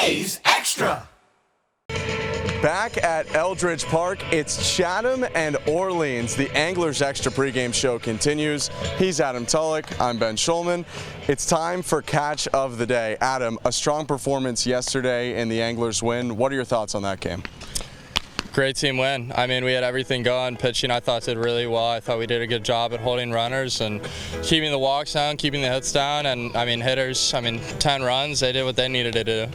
Today's Extra. Back at Eldridge Park, it's Chatham and Orleans. The Anglers Extra pregame show continues. He's Adam Tulloch. I'm Ben Shulman. It's time for Catch of the Day. Adam, a strong performance yesterday in the Anglers win. What are your thoughts on that game? Great team win. I mean, we had everything going. Pitching, I thought, did really well. I thought we did a good job at holding runners and keeping the walks down, keeping the hits down. And, I mean, hitters, 10 runs, they did what they needed to do.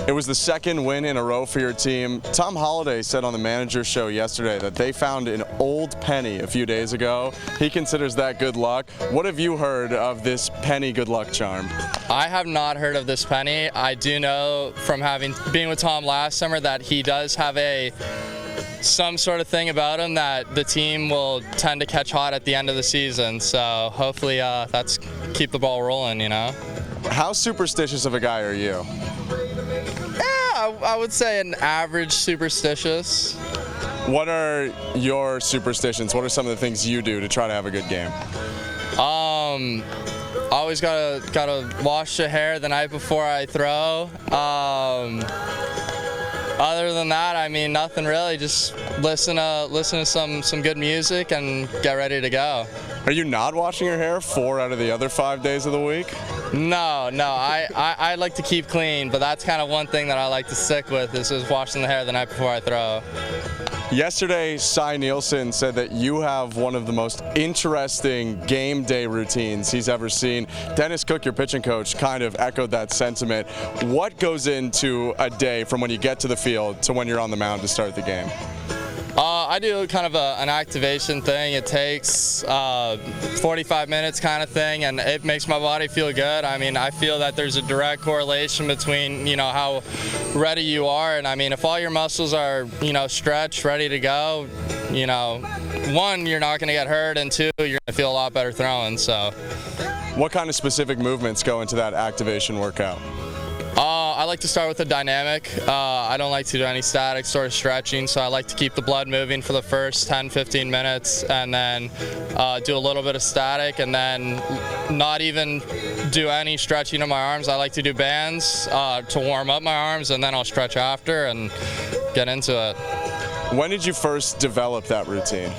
It was the second win in a row for your team. Tom Holliday said on the manager show yesterday that they found an old penny a few days ago. He considers that good luck. What have you heard of this penny good luck charm? I have not heard of this penny. I do know from being with Tom last summer that he does have some sort of thing about him that the team will tend to catch hot at the end of the season. So hopefully that's keep the ball rolling, you know. How superstitious of a guy are you? I would say an average superstitious. What are your superstitions? What are some of the things you do to try to have a good game? Always gotta wash the hair the night before I throw. Other than that, I mean, nothing really. Just listen to some good music and get ready to go. Are you not washing your hair 4 out of the other 5 days of the week? No. I like to keep clean, but that's kind of one thing that I like to stick with is just washing the hair the night before I throw. Yesterday, Cy Nielsen said that you have one of the most interesting game day routines he's ever seen. Dennis Cook, your pitching coach, kind of echoed that sentiment. What goes into a day from when you get to the field to when you're on the mound to start the game? I do kind of an activation thing. It takes 45 minutes kind of thing, and it makes my body feel good. I mean, I feel that there's a direct correlation between, how ready you are. And I mean, if all your muscles are, stretched, ready to go, one, you're not going to get hurt, and two, you're going to feel a lot better throwing. So, what kind of specific movements go into that activation workout? I like to start with a dynamic. I don't like to do any static sort of stretching, so I like to keep the blood moving for the first 10-15 minutes and then do a little bit of static and then not even do any stretching of my arms. I like to do bands to warm up my arms, and then I'll stretch after and get into it. When did you first develop that routine?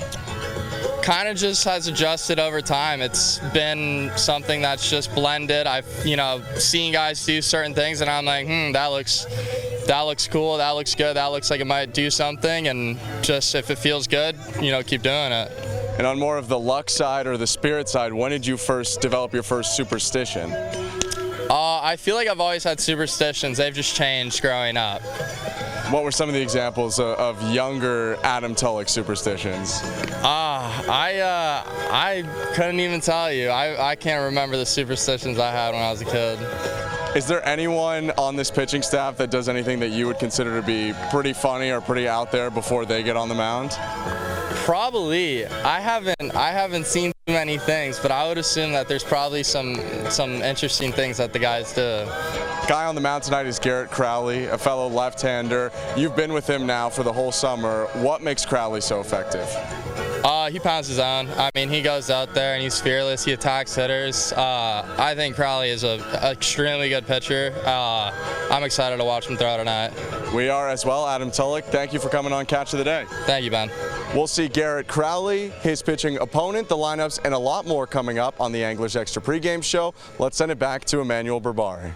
Kind of just has adjusted over time. It's been something that's just blended. I've, seen guys do certain things and I'm like, that looks cool, that looks good, that looks like it might do something, and just if it feels good, keep doing it. And on more of the luck side or the spirit side, when did you first develop your first superstition? I feel like I've always had superstitions. They've just changed growing up. What were some of the examples of younger Adam Tulloch superstitions? I couldn't even tell you. I can't remember the superstitions I had when I was a kid. Is there anyone on this pitching staff that does anything that you would consider to be pretty funny or pretty out there before they get on the mound? Probably. I haven't seen too many things, but I would assume that there's probably some interesting things that the guys do. Guy on the mound tonight is Garrett Crowley, a fellow left-hander. You've been with him now for the whole summer. What makes Crowley so effective? He pounds his own. I mean, he goes out there and he's fearless. He attacks hitters. I think Crowley is an extremely good pitcher. I'm excited to watch him throw tonight. We are as well. Adam Tulloch, thank you for coming on Catch of the Day. Thank you, Ben. We'll see Garrett Crowley, his pitching opponent, the lineups, and a lot more coming up on the Anglers Extra pregame show. Let's send it back to Emmanuel Berbari.